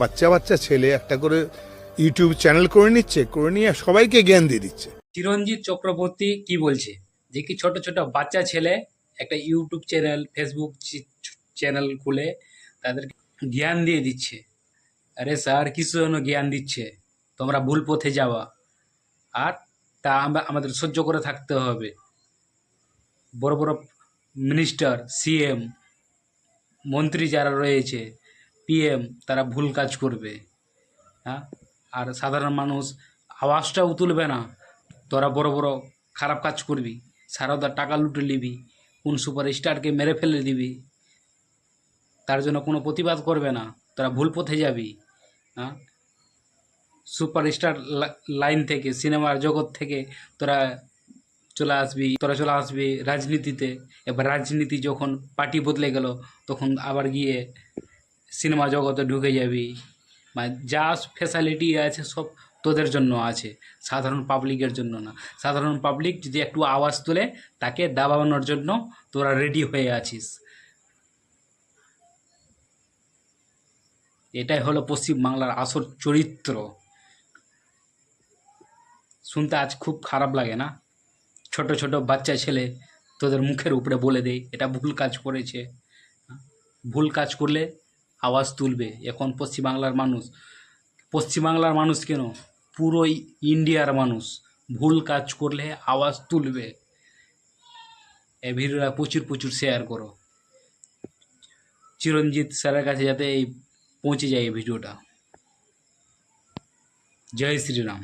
বাচ্চা বাচ্চা ছেলে একটা করে ইউটিউব চ্যানেল করে নিচ্ছে, করে নিয়ে সবাইকে জ্ঞান দিয়ে দিচ্ছে। চিরঞ্জিত চক্রবর্তী কি বলছে যে কি ছোট ছোট বাচ্চা ছেলে একটা ইউটিউব চ্যানেল, ফেসবুক চ্যানেল খুলে তাদেরকে জ্ঞান দিয়ে দিচ্ছে। আরে স্যার, কিছু জন্য জ্ঞান দিচ্ছে, তোমরা ভুল পথে যাওয়া, আর তা আমাদের সহ্য করে থাকতে হবে। বড় বড় মিনিস্টার, সিএম, মন্ত্রী যারা রয়েছে, পিএম, তারা ভুল কাজ করবে। হ্যাঁ, আর সাধারণ মানুষ আওয়াজটাও তুলবে না। তোরা বড় বড় খারাপ কাজ করবি, সারদার টাকা লুটে নিবি, কোন সুপার স্টারকে মেরে ফেলে দিবি, তার জন্য কোনো প্রতিবাদ করবে না, তোরা ভুল পথে যাবি। হ্যাঁ, সুপার স্টার লাইন থেকে, সিনেমার জগৎ থেকে তোরা চলে আসবি রাজনীতিতে। এবার রাজনীতি যখন পার্টি বদলে গেল, তখন আবার গিয়ে সিনেমা জগতে ঢুকে যাবি। মানে যা ফ্যাসিলিটি আছে সব তোদের জন্য আছে, সাধারণ পাবলিকের জন্য না। সাধারণ পাবলিক যদি একটু আওয়াজ তোলে, তাকে দাবানোর জন্য তোরা রেডি হয়ে আছিস। এটাই হলো পশ্চিমবাংলার আসল চরিত্র। শুনতে আজ খুব খারাপ লাগে না? ছোট ছোট বাচ্চা ছেলে তোদের মুখের উপরে বলে দেয় এটা ভুল কাজ করেছে। ভুল কাজ করলে আওয়াজ তুলবে। এখন পশ্চিমবাংলার মানুষ কেন, পুরো ইন্ডিয়ার মানুষ ভুল কাজ করলে আওয়াজ তুলবে। এই ভিডিওটা প্রচুর প্রচুর শেয়ার করো, চিরঞ্জিত স্যারের কাছে যাতে এই পৌঁছে যায় এই ভিডিওটা। জয় শ্রীরাম।